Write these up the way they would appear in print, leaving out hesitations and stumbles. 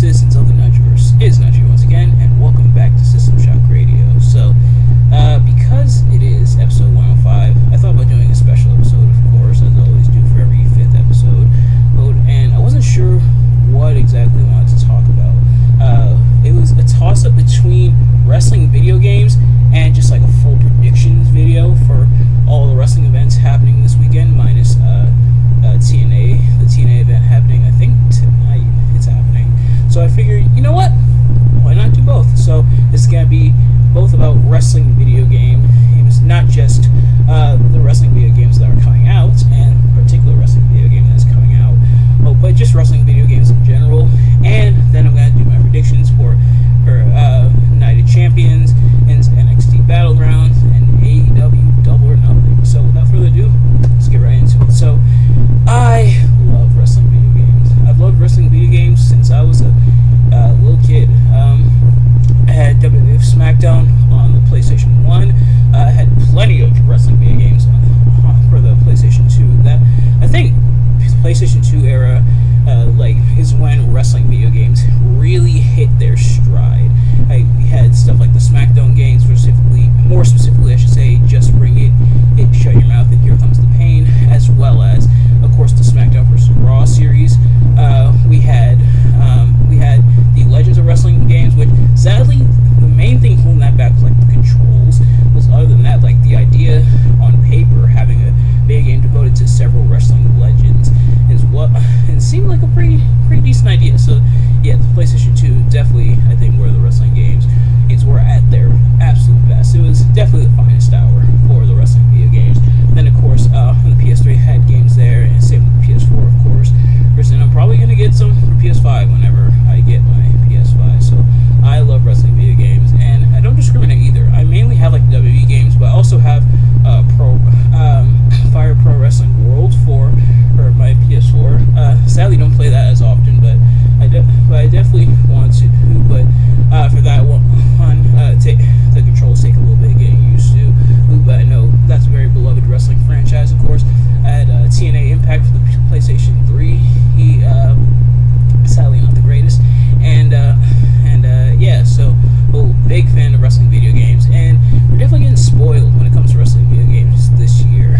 citizens of the Nigelverse. It is Nigel once again, and welcome back to System Shock Radio. So, because it is episode 105, I thought about doing a special episode, of course, as I always do for every 5th episode. And I wasn't sure what exactly I wanted to talk about. It was a toss-up between wrestling video games and just like a full predictions video for all the wrestling events happening this weekend, minus TNA, the TNA event happening, I think tonight it's happening. So I figured, you know what, why not do both? So this is going to be both about wrestling video games, not just the wrestling video games that are coming out, and particular wrestling video game that's coming out, but just wrestling video games in general. And then I'm going to do my predictions for Night of Champions, and NXT Battleground, and AEW Double or Nothing. So without further ado, let's get right into it. So I love wrestling video games. I've loved wrestling video games since I was a little kid. I had WWF SmackDown on the PlayStation 1. I had plenty of wrestling video games for the PlayStation 2. That I think the PlayStation 2 era is when wrestling video games really hit their stride. We had stuff like the SmackDown games, more specifically, I should say, Just Bring It, Shut Your Mouth, and Here Comes the Pain, as well as, of course, the SmackDown vs. Raw series. We had the Legends of Wrestling games, which sadly the main thing holding that back was like the controls. Other than that, like the idea on paper having a video game devoted to several wrestling legends and seemed like a pretty decent idea. So yeah, the PlayStation 2 definitely, I think, were the wrestling games were at their absolute best. It was definitely the finest hour for the wrestling video games. Then of course on the PS3 had games there, and same with the PS4, of course. And I'm probably gonna get some for PS5 whenever I get my PS5. So I love wrestling video games, and I don't discriminate either. I mainly have like WWE games, but I also have Fire Pro Wrestling World for my PS4. Sadly, don't play that as often, but I definitely want to. But for that one, the controls take a little bit of getting used to. But I know that's a very beloved wrestling franchise, of course. I had TNA Impact for the PlayStation 3. He sadly not the greatest, and yeah, so big fan of wrestling video games, and we're definitely getting spoiled when it comes to wrestling video games this year.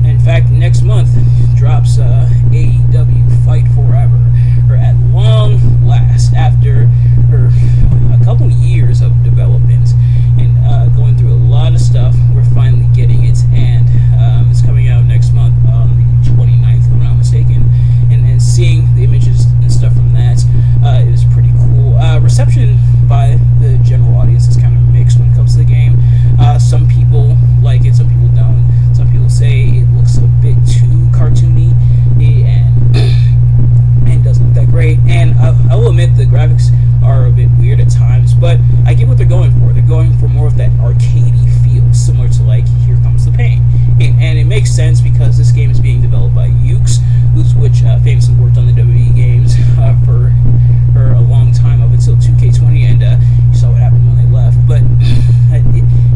In fact, next month drops AEW Fight Forever, or at long last, after a couple years of development and going through a lot of stuff, we're finally getting it, and it's coming out next month on the 29th, if I'm not mistaken, and seeing the images and stuff from that is pretty cool. Reception by the general audience is kind of mixed when it comes to the game. Some people like it, some people don't. Some people say it looks a bit too cartoony and doesn't look that great. And I will admit the graphics are a bit weird at times, but I get what they're going for. They're going for more of that arcadey feel, similar to like Here Comes the Pain. And it makes sense because this game is being developed by Yuke's, which famously worked on the WWE games for a long time, up until 2K20, and you saw what happened when they left. But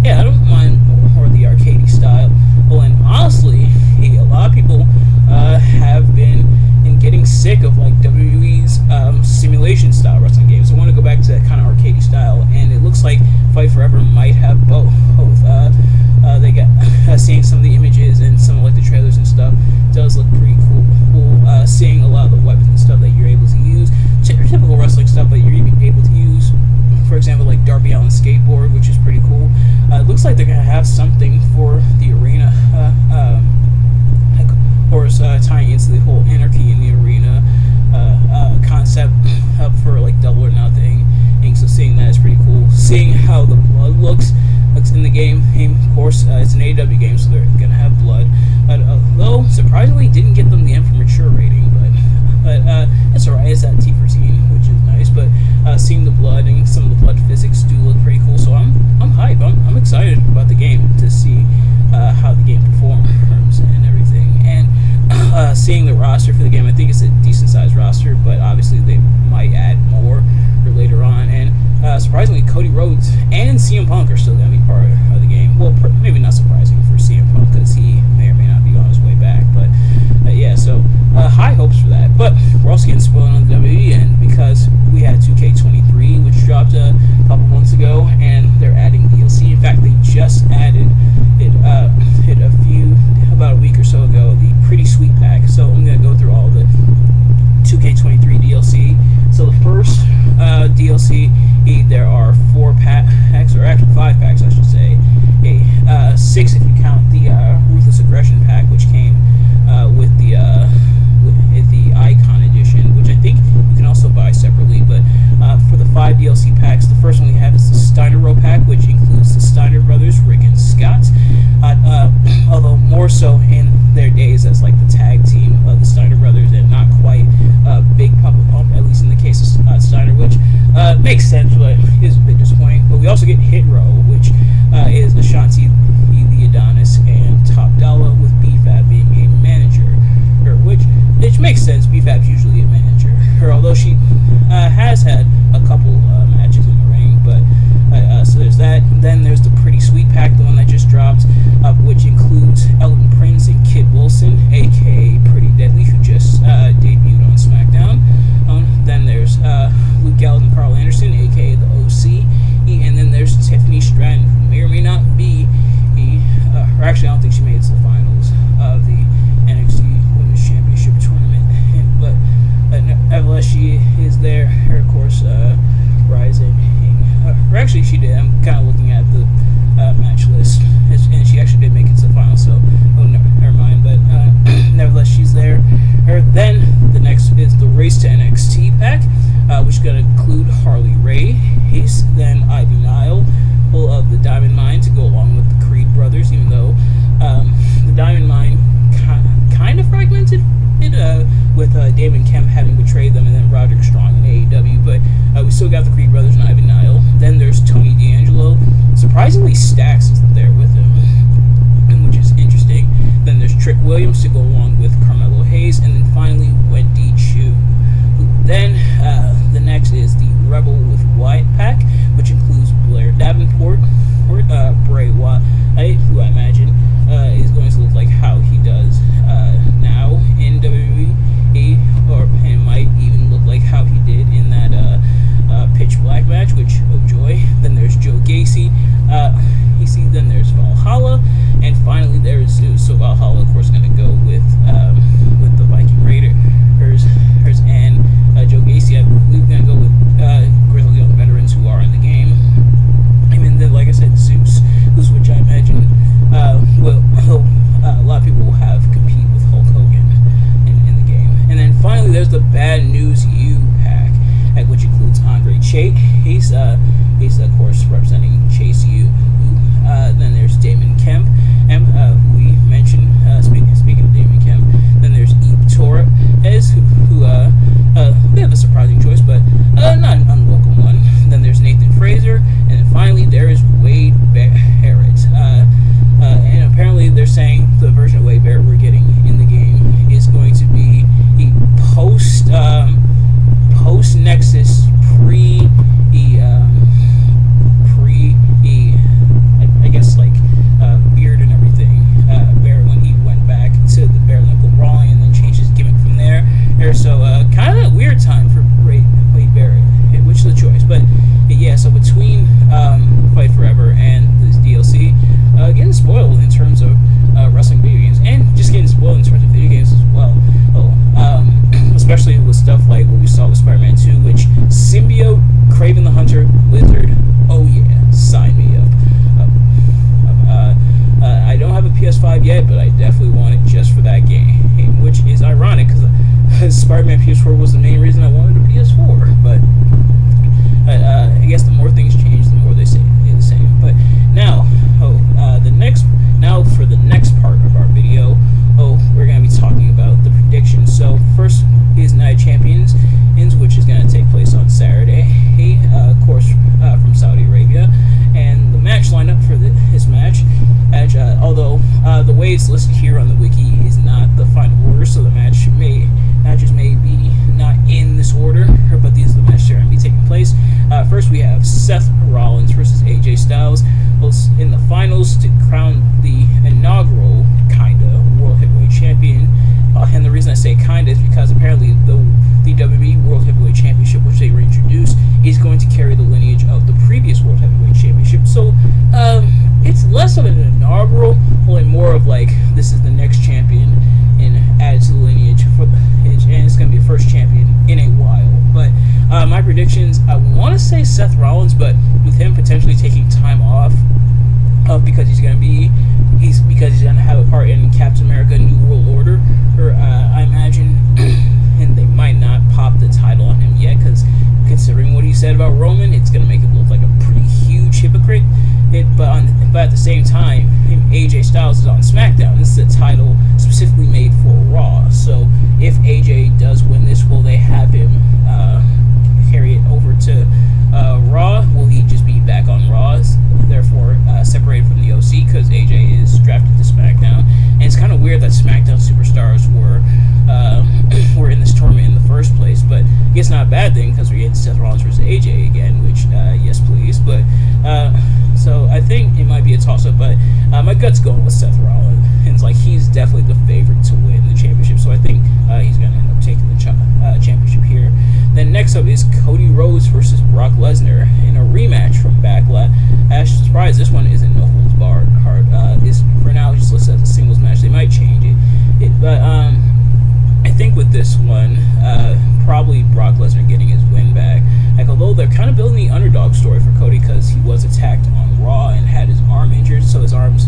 yeah, I don't mind more of the arcadey style. Well, and honestly, a lot of people have been getting sick of like WWE's simulation style wrestling games. They want to go back to that kind of arcadey style, and it looks like Fight Forever might have both. They got seeing some of the images and some of like the trailers and stuff does look pretty cool. Seeing a lot of the weapons and stuff that you're able to use, typical wrestling stuff, but you're even able to use, for example, like Darby Allin's skateboard, which is pretty cool. It looks like they're gonna have something for the arena, or tying into the whole Anarchy in the Arena concept for like Double or Nothing. And so seeing that is pretty cool. Seeing how the blood looks in the game. Of course, it's an AEW game, so they're gonna have blood. Though surprisingly, didn't get them the M for mature rating, but it's alright. It's at T for teen, which is nice. But seeing the blood and some of the blood physics do look pretty cool. So I'm hype. I'm excited about the game to see how the game performs and everything. And seeing the roster for the game, I think it's a decent sized roster, but obviously they might add more for later on. And surprisingly, Cody Rhodes and CM Punk are still going to be part of the game. Well, maybe not surprising for CM Punk because he may or may not be on his way back. But yeah, so high hopes for that. But we're also getting spoiled on the WWE end because 2K23, which dropped a couple months ago, and they're adding DLC. In fact, they just added it about a week or so ago, the Pretty Sweet Pack. So I'm going to go through all the 2K23 DLC. So the first DLC, there are 4 packs, or actually 5 packs, I should say. 6 if you count the Ruthless Aggression pack, which came with the Icon Edition, which I think you can also buy separately. But for the 5 DLC packs, the first one we have is the Steiner Row pack, which includes the Steiner brothers, Rick and Scott. Although more so in their days as like the tag team of the Steiner brothers, and not quite Big Papa Pump, at least in the case of Steiner, which makes sense, but is a bit disappointing. But we also get Hit Row, which is Ashanti, the Adonis, and Top Dollar, with BFAB being a manager, which makes sense. BFAB's usually a manager, although she has had a couple matches in the ring. But so there's that. And then there's the Pretty Sweet Pack, the one that just dropped, which includes Elton Prince and Kit Wilson, aka Pretty Deadly, who just debuted on SmackDown. Then there's Luke Gallows and Carl Anderson, aka the OC. And then there's Tiffany Stratton, who may or may not be or actually I don't think she made it to the finals of the NXT Women's Championship tournament. But nevertheless, she is there. Her, of course, rising. Or actually, she did. I'm kind of looking at the match list, and she actually did make it to the final. So, never mind. But nevertheless, she's there. Then the next is the Race to NXT pack, which is going to include Harley Race, then Ivy Nile, full of the Diamond Mine to go along with the Creed brothers, even though the Diamond Mine kind of fragmented it with Damon Kemp having betrayed them, and then Roderick Strong in AEW. But we still got the Creed brothers and Ivy Nile. Then there's Tony D'Angelo. Surprisingly, Stax is there with him, which is interesting. Then there's Trick Williams to go along with Carmelo Hayes, and then finally Wendy Chu. Then the next is the Rebel with Wyatt pack, which includes Blair Davenport, Bray Wyatt, who I imagine is going to look like how he does now in WWE, or it might even look like how he did in that Pitch Black match, which, oh joy. Then there's Joe Gacy. Then there's Valhalla, and finally there's Zeus. So Valhalla, of course, going to go with the Viking Raiders, and Joe Gacy. I believe going to go with Grizzly Young veterans who are in the game. And then, like I said, Zeus, which I imagine a lot of people will have compete with Hulk Hogan in the game. And then finally, there's the Bad News U pack, which includes Andre Chase. He's of course representing Chase U. Then there's Damon Kemp, who we mentioned. Speaking of Damon Kemp, then there's Eve Torres, who they have a surprising choice, but not an unwelcome one. Then there's Nathan Fraser, and then finally there is Wade Barrett. And apparently they're saying the version of Wade Barrett we're getting in the game is going to be a post Nexus I guess like beard and everything. Barrett, when he went back to the bare knuckle brawling and then changed his gimmick from there. So kind of a weird time for Wade Barrett, which is the choice. But yeah, so between Fight Forever and this DLC, getting spoiled in terms of wrestling video games, and just getting spoiled in terms of video games as well. Especially with stuff like what we saw with Spider-Man 2, which Symbiote, Kraven the Hunter, Lizard, oh yeah, sign me up. I don't have a PS5 yet, but I definitely want it just for that game, which is ironic because Spider-Man PS4 was the main reason I wanted a PS4. But I guess the more things change, the more they stay the same. But now, for the next part of our video, we're going to be talking about the predictions. So first is Night of Champions, which is going to take place on Saturday, of course, from Saudi Arabia. And the match lineup for this match, although the way it's listed here on the wiki is not the final order, so the matches may be not in this order, but these are the matches that are going to be taking place. First, we have Seth Rollins versus AJ Styles in the finals to crown the inaugural World Heavyweight Champion. And the reason I say kinda is because apparently the WWE World Heavyweight Championship, which they reintroduced, going to carry the lineage of the previous World Heavyweight Championship. So it's less of an inaugural, and more of like this is the next champion and added to the lineage, and it's going to be the first champion in a while. But my predictions, I want to say Seth Rollins, but with him potentially taking time off because he's going to have a part in Captain America: New World Order, or I imagine, and they might not pop the title on him yet, because considering what he said about Roman, it's going to make him look like a pretty huge hypocrite. But at the same time, AJ Styles is on SmackDown. This is a title specifically made for Raw. So if AJ does win this, will they have him carry it over to Raw? Will he just be back on Raw, therefore separated from the OC, because AJ is drafted to SmackDown? And it's kind of weird that SmackDown superstars were in this tournament in the first place, but I guess not a bad thing, because we get Seth Rollins versus AJ again, which yes please. But so I think it might be a toss-up, but my gut's going with Seth Rollins. And it's like he's definitely the favorite to win the championship, so I think he's going to end up taking the championship here. Then next up is Cody Rhodes versus Brock Lesnar in a rematch from Backlash. Actually, surprised this one isn't no holds barred. Is for now just listed as a singles match. They might change it, but I think with this one, probably Brock Lesnar getting his win back. Like, although they're kind of building the underdog story for Cody, because he was attacked on Raw and had his arm injured, so his arm's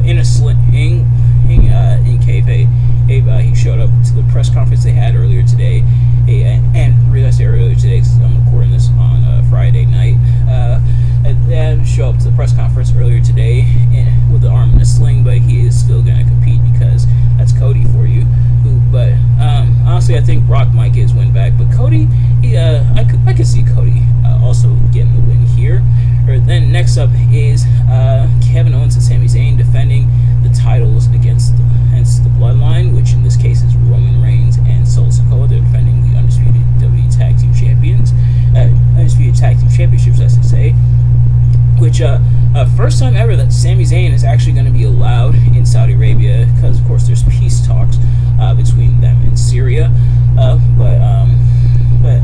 in a sling in kayfabe. He showed up to the press conference they had earlier today, and realized earlier today because I'm recording this on Friday night. And show up to the press conference earlier today with the arm in a sling, but he is still going to compete because that's Cody for you. But honestly, I think Brock might get his win back. But Cody, I could see Cody also getting the win here. Then next up is Kevin Owens and Sami Zayn defending the titles against the Bloodline, which in this case is Roman Reigns and Solo Sikoa. They're defending the Undisputed WWE Tag Team Champions, Undisputed Tag Team Championships, I should say. Which first time ever that Sami Zayn is actually going to be allowed in Saudi Arabia, because of course there's peace talks between them and Syria. But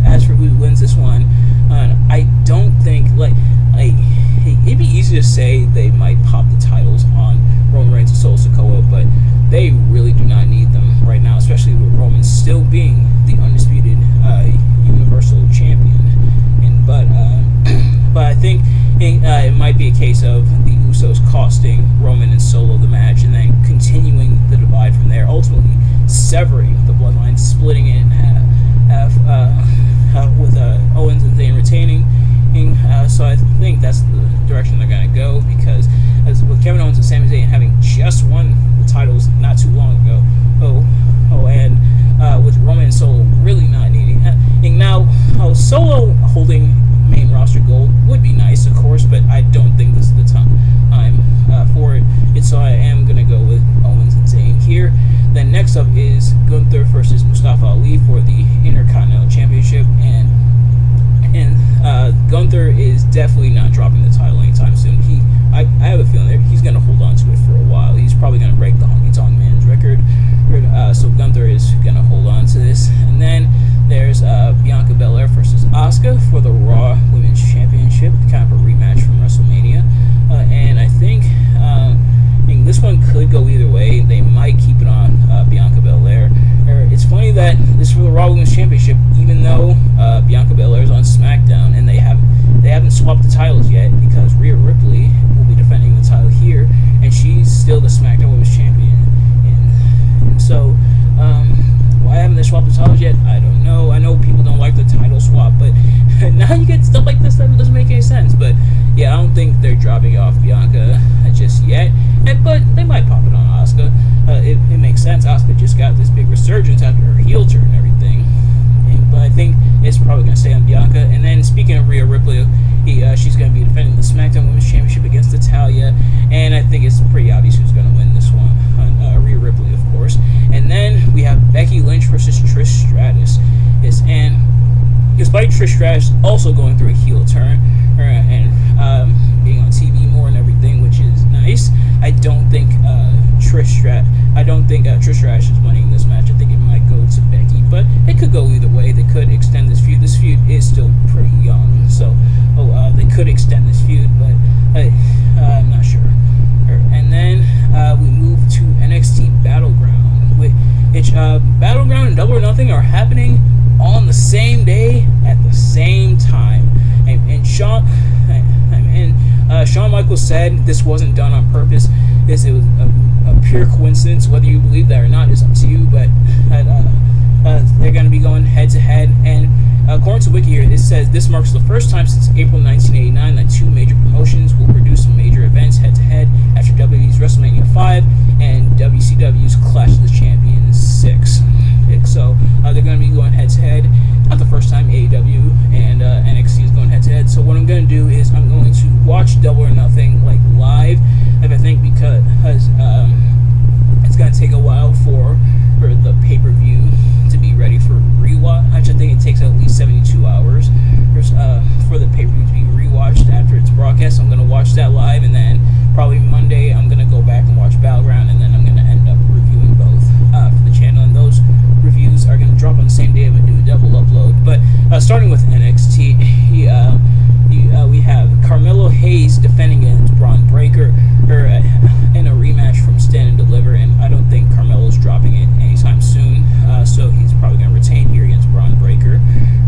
as for who wins this one, I don't think it'd be easy to say they might pop the titles on Roman Reigns and Solo Sikoa, but they really do not need them right now, especially with Roman still being the undisputed Universal Champion. But I think it might be a case of the Usos costing Roman and Solo the match, and then continuing the divide from there, ultimately severing the Bloodline, splitting it in half, with Owens and Zayn retaining. So I think that's the direction they're going to go, because as with Kevin Owens and Sami Zayn having just won the titles not too long ago, and with Roman and Solo really not needing now, Solo holding main roster gold would be nice, of course, but I don't think this is the time for it. So I am going to go with Owens and Zayn here. Then next up is Gunther versus Mustafa Ali for the Intercontinental Championship, and Gunther is definitely not dropping the title anytime soon. I have a feeling that he's going to hold on to it for a while. He's probably going to break the Honky Tonk Man's record. So Gunther is going to hold on to this. And then there's Bianca Belair versus Asuka for the Raw Women's Championship, kind of a rematch from WrestleMania. And I think this one could go either way. They might keep it on Bianca Belair. It's funny that this is for the Raw Women's Championship, even though Bianca Belair is on SmackDown, and they haven't swapped the titles yet, because Rhea Ripley will be defending the title here, and she's still the SmackDown Women's Champion. And so, why haven't they swapped the titles yet? I don't know. I know people don't like the title swap, but now you get stuff like this that doesn't make any sense. But yeah, I don't think they're dropping off Bianca just yet. But they might pop it on Asuka. It makes sense. Asuka just got this big resurgence after her heel turn and everything. But I think it's probably going to stay on Bianca. And then speaking of Rhea Ripley, she's going to be defending the SmackDown Women's Championship against Natalya. And I think it's pretty obvious who's going to win this one. Rhea Ripley, of course. And then we have Becky Lynch versus Trish Stratus. And despite Trish Stratus also going through a heel turn and being on TV more and everything, which is nice, I don't think Trish Stratus is winning this match. I think it might go to Becky, but it could go either way. They could extend this feud. This feud is still pretty young, could extend this feud, but I'm not sure. And then we move to NXT Battleground, which Battleground and Double or Nothing are happening on the same day at the same time. And Shawn Michaels said this wasn't done on purpose. It was a pure coincidence. Whether you believe that or not is up to you, but they're going to be going head to head. And according to Wiki here, it says this marks the first time since April 1989 that two major promotions will produce major events head to head after WWE's WrestleMania 5 and WCW's Clash of the Champions 6. So they're going to be going head to head. Not the first time AEW and NXT is going head to head. So what I'm going to do is I'm going to watch Double or Nothing like live, I think, because it's going to take a while for the pay-per-view to be ready for rewatch. I think it takes at least 72 hours for the pay-per-view to be rewatched after it's broadcast. So I'm going to watch that live, and then probably Monday I'm going to go back and watch Battleground, and then I'm going to end up reviewing both for the channel. And those reviews are going to drop on the same day. I'm going to do a double upload. But starting with NXT, we have Carmelo Hayes defending against Braun Breaker in a rematch from Stand and Deliver, and I don't think Carmelo's dropping it anytime soon, so he's probably going to retain here against Braun Breaker.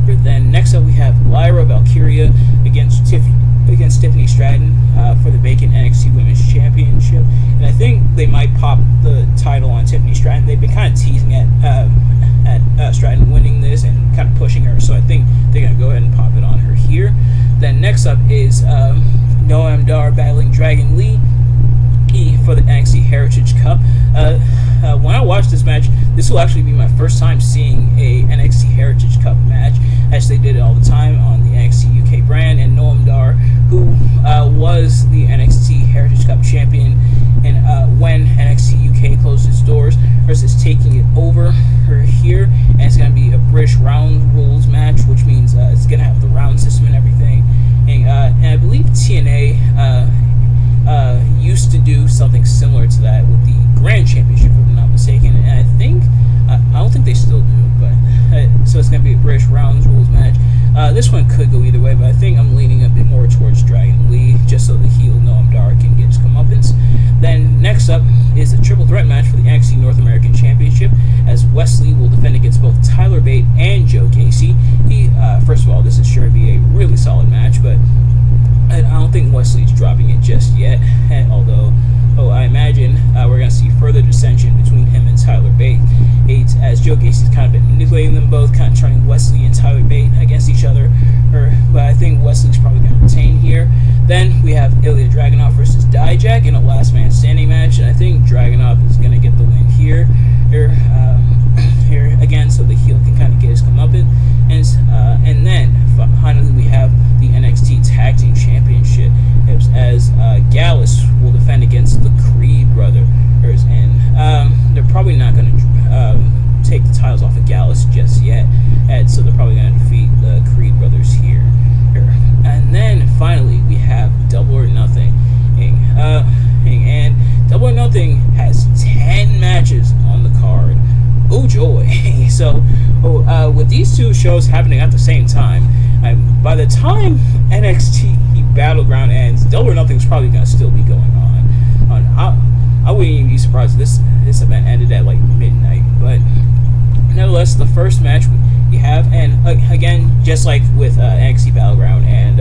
Then next up we have Lyra Valkyria against Tiffany Stratton for the vacant NXT Women's Championship, and I think they might pop the title on Tiffany Stratton. They've been kind of teasing at Stratton winning this and kind of pushing her, so I think they're going to go ahead and pop it on her here. Then next up is Noam Dar battling Dragon Lee for the NXT Heritage Cup. When I watch this match, this will actually be my first time seeing a NXT Heritage Cup match, as they did it all the time on the NXT UK brand. And Noam Dar, who was the NXT Heritage Cup champion, and when NXT UK closed its doors, versus taking it over here, and it's going to be a British round rules match, which means it's going to have the round system and everything. And I believe TNA used to do something similar to that with the Grand Championship, if I'm not mistaken, and I don't think they still do, but so it's going to be a British rounds rules match. This one could go either way, but I think I'm leaning a bit more towards Dragon Lee, just so the heel Noam Dar can get his comeuppance. Then next up is a triple threat match for the NXT North American Championship, as Wesley will defend against both Tyler Bate and Joe Gacy. First of all, this is sure to be a really solid match, but I don't think Wesley's dropping it just yet, although I imagine we're going to see further dissension between him and Tyler Bate, as Joe Gacy's kind of been manipulating them both, kind of turning Wesley and Tyler Bate against each other. But I think Wesley's probably going to retain here. Then we have Ilya Dragunov versus Dijak in a last man standing match, and I think Dragunov is going to get the win here again, so the heel can kind of get his comeuppance. And then finally we have the NXT Tag Team Championship, as Gallus will defend against the Creed brothers, and they're probably not going to take the titles off of Gallus just yet, and so they're probably going to defeat the Creed brothers here. And then finally we have Double or Nothing, and Double or Nothing has 10 matches on the card. Oh joy! So with these two shows happening at the same time, by the time NXT Battleground ends, Double or Nothing's probably going to still be going on. I wouldn't even be surprised if this event ended at like midnight. But nevertheless, the first match we have, and again, just like with NXT Battleground and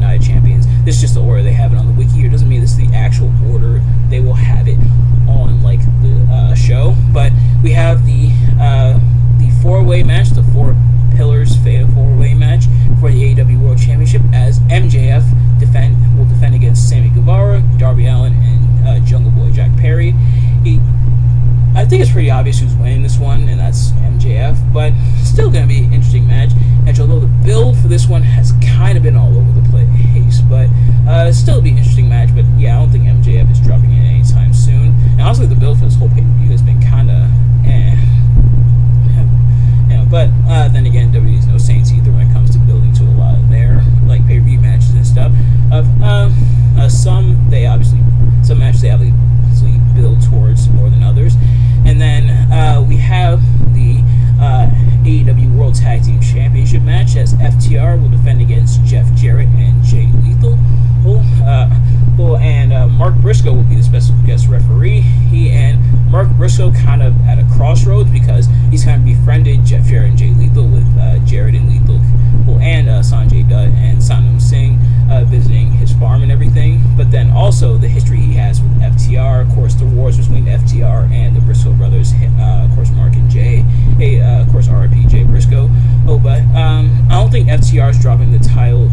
Night of Champions, this is just the order they have it on the wiki here. Doesn't mean this is the actual order they will have it on, like the show. But we have the four-way match, the Four Pillars Fatal four-way match for the AEW World Championship, as MJF will defend against Sammy Guevara, Darby Allin, and Jungle Boy Jack Perry. I think it's pretty obvious who's winning this one, and that's MJF, but still going to be an interesting match. And although the build for this one has kind of been all over the place, but still be an interesting match. But yeah, I don't think MJF is dropping it anytime soon. And honestly, the build for this whole pay-per-view has been kind of but then again, WWE is no saints either when it comes to building to a lot of their like pay-per-view matches and stuff. Some matches they obviously build towards more than others. And then we have the AEW World Tag Team Championship match, as FTR will defend against Jeff Jarrett and Jay Lethal. And Mark Briscoe will be the special guest referee. He and Mark Briscoe kind of at a crossroads because he's kind of befriended Jeff Jarrett and Jay Lethal, with Jarrett and Lethal and Sanjay Dutt and Sanam Singh visiting his farm and everything. But then also the history he has with FTR, of course, the wars between FTR and the Briscoe brothers, of course, Mark and Jay. Of course, RIP Jay Briscoe. But I don't think FTR is dropping the title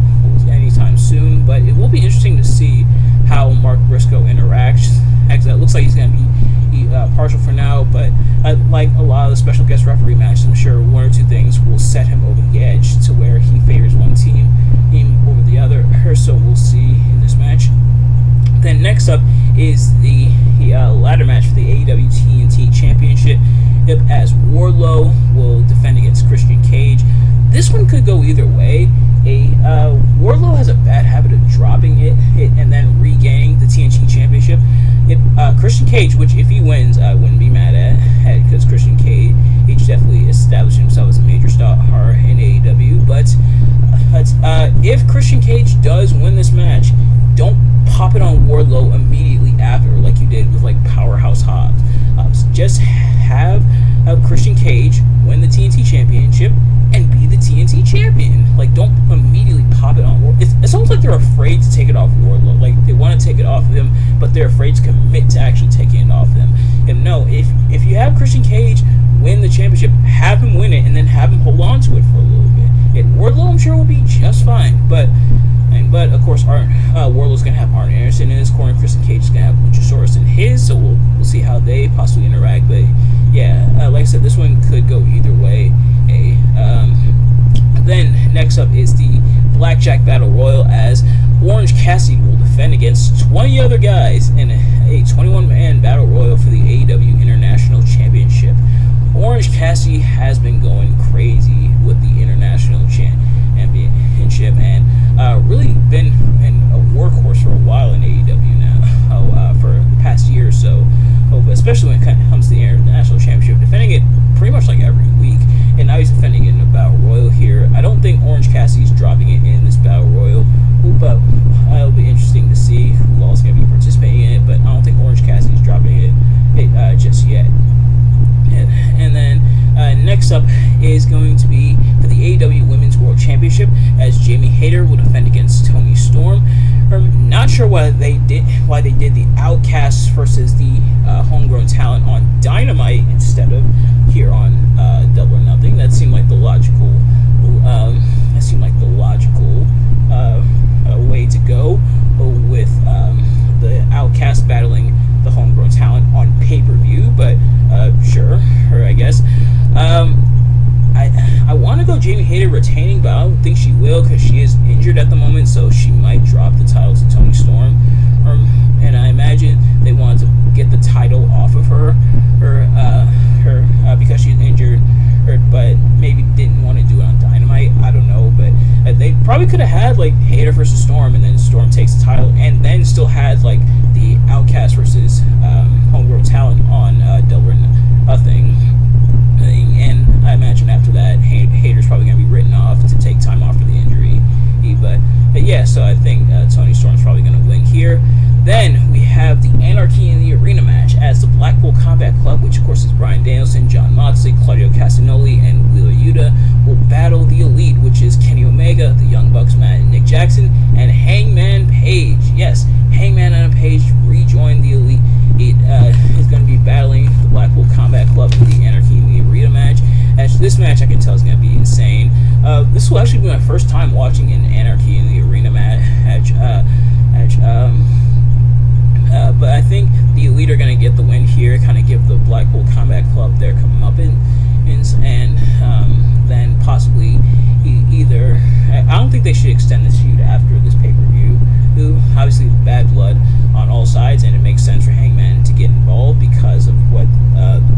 anytime soon, but it will be interesting to see how Mark Briscoe interacts. Actually, it looks like he's going to be partial for now, but like a lot of the special guest referee matches, I'm sure one or two things will set him over the edge to where he favors one team over the other. So we'll see in this match. Then next up is the ladder match for the AEW TNT Championship, as Wardlow will defend against Christian Cage. This one could go either way. Wardlow has a bad habit of dropping it and then regaining the TNT Championship. Christian Cage, which if he wins, I wouldn't be mad at, because Christian Cage definitely established himself as a major star in AEW. But if Christian Cage does win this match, don't pop it on Wardlow immediately after, like you did with like Powerhouse Hobbs. Just have Christian Cage win the TNT Championship and be the TNT champion. Like, don't immediately pop it on Wardlow. It's almost like they're afraid to take it off Wardlow. Like, they want to take it off of him, but they're afraid to commit to actually taking it off him. And no, if you have Christian Cage win the championship, have him win it and then have him hold on to it for a little bit. Wardlow, I'm sure, will be just fine. But of course, Wardlow's gonna have Arn Anderson in his corner. Christian Cage is gonna have Luchasaurus in his. So we'll see how they possibly interact. But yeah, like I said, this one could go either way. Then next up is the Blackjack Battle Royal, as Orange Cassidy will defend against 20 other guys in a 21-man Battle Royal for the AEW International Championship. Orange Cassidy has been going crazy with the International Championship and really been a workhorse for a while in AEW now, for the past year or so. But especially when it comes to the International Championship, defending it pretty much like every week. And now he's defending it in a Battle Royal here. I don't think Orange Cassidy's dropping it in this Battle Royal, but it'll be interesting to see who else is going to be participating in it. But I don't think Orange Cassidy's dropping it just yet. And then next up is going to be for the AEW Women's World Championship, as Jamie Hayter will defend against Toni Storm. I'm not sure why they did the Outcasts versus the homegrown talent on Dynamite instead of here on Double or Nothing. That seemed like the logical. Way to go, with the Outcast battling the homegrown talent on pay-per-view. But sure, I guess. I want to go Jamie Hayter retaining, but I don't think she will, because she is injured at the moment, so she might drop the title to Toni Storm. And I imagine they wanted to get the title off of her because she's injured, but maybe didn't want to do it on Dynamite. I don't know, but they probably could have had like Hayter versus Storm, and then Storm takes the title, and then still had like the Outcast versus homegrown talent on Double or Nothing. And I imagine after that, Hayter's probably going to be written off to take time off for the injury. But yeah, so I think Toni Storm's probably going to win here. Then we have the Anarchy in the Arena match, as the Blackpool Combat Club, which of course is Bryan Danielson, Jon Moxley, Claudio Castagnoli, and Wheeler Yuta, will battle the Elite, which is Kenny Omega, the Young Bucks, Matt and Nick Jackson, and Hangman Page. Yes, Hangman and Page rejoin the Elite. It is going to be battling the Blackpool Combat Club in the Anarchy in the Arena match. As this match, I can tell, is going to be insane. This will actually be my first time watching an Anarchy in the Arena match. But I think the Elite are going to get the win here, kind of give the Blackpool Combat Club their comeuppance, and then possibly either. I don't think they should extend this feud after this pay-per-view. Obviously, bad blood on all sides, and it makes sense for Hangman to get involved because of what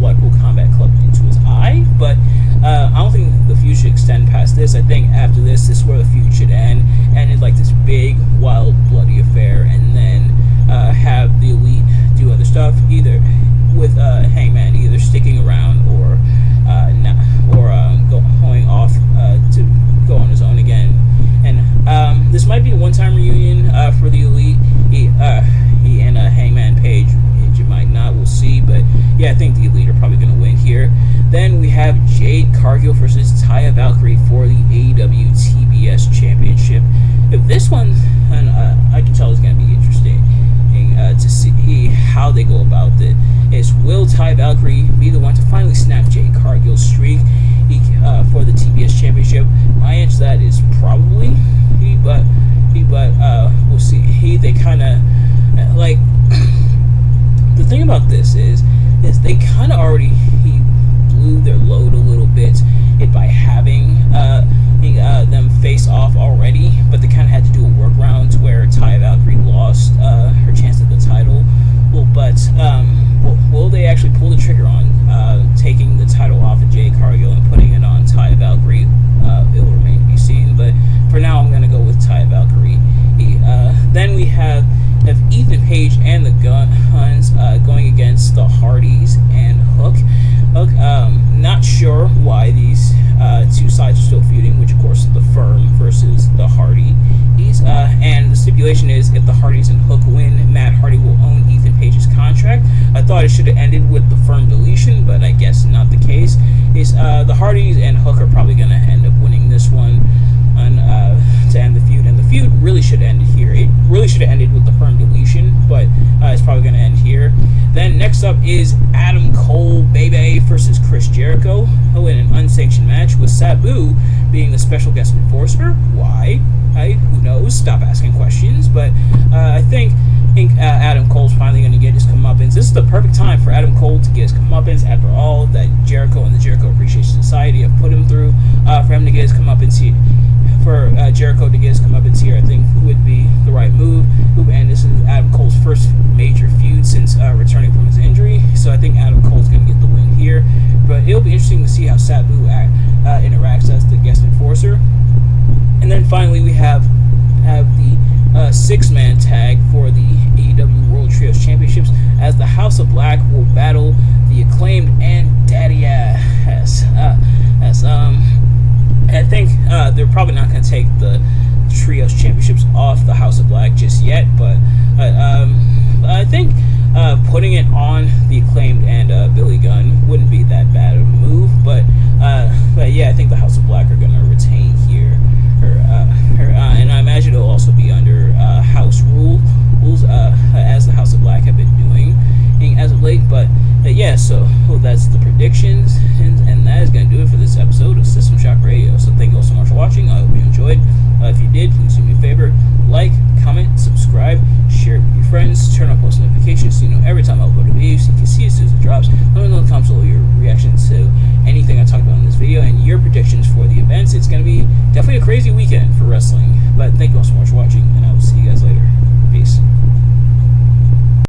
Blackpool Combat Club did to his eye. But I don't think the feud should extend past this. I think after this is where the feud should end, and it's like this big, wild, bloody affair, and then have the Elite do other stuff, either with Hangman either sticking around or going off time reunion for the Elite. He and Hangman Page, you might not, we'll see, but yeah, I think the Elite are probably going to win here. Then we have Jade Cargill versus Taya Valkyrie for the AEW TBS Championship. If this one, and I can tell, is going to be interesting to see how they go about it. Is will Taya Valkyrie be the one to finally snap Jade Cargill's streak for the TBS Championship? My answer to that is probably but we'll see. They kind of like the thing about this is they kind of already blew their load a little bit by having them face off already, but they kind of had to do a workaround where Taya Valkyrie lost her chance at the title. Well, but will they actually pull the trigger on taking the title off of Jade Cargill and putting it on Taya Valkyrie? It will remain to be seen, but for now I'm going to go with Taya Valkyrie. Then we have Ethan Page and the Guns going against the Hardys and Hook. Not sure why these two sides are still feuding, which of course the Firm versus the Hardys. And the stipulation is if the Hardys and Hook win, Matt Hardy will own Ethan Page's contract. I thought it should have ended with the Firm deletion, but I guess not the case. The Hardys and Hook are probably going to end up winning this one to end the feud, and the feud really should have ended here. It really should have ended with the Firm deletion, but it's probably going to end here. Then next up is Adam Cole, Baby versus Chris Jericho in an unsanctioned match with Sabu being the special guest enforcer. Why? Who knows? Stop asking questions. But I think Adam Cole's finally going to get his comeuppance. This is the perfect time for Adam Cole to get his comeuppance after all that Jericho and the Jericho Appreciation Society have put him through. For him to get his comeuppance here, for Jericho to get his comeuppance here, I think would be the right move. And this is Adam Cole's first major feud since returning from his injury. So I think Adam Cole's going to get the win here. But it'll be interesting to see how Sabu interacts as the guest enforcer. And then finally we have the six-man tag for the AEW World Trios Championships as the House of Black will battle the Acclaimed and Daddy Ass. I think they're probably not going to take the Trios Championships off the House of Black just yet, but I think putting it on the Acclaimed and Billy Gunn wouldn't be that bad of a move. But yeah, I think the House of Black are going to retain here. And I imagine it'll also be under house rules as the House of Black have been doing as of late. But yeah, so that's the predictions, and that is going to do it for this episode of System Shock Radio. So thank you all so much for watching. I hope you enjoyed. If you did, please do me a favor, like, comment, subscribe, share it with your friends, turn on post notifications so you know every time I upload a video so you can see it as soon as it drops. Let me know in the comments below your reactions to anything I talked about in this video and your predictions for the events. It's going to be definitely a crazy weekend for wrestling. But thank you all so much for watching, and I will see you guys later.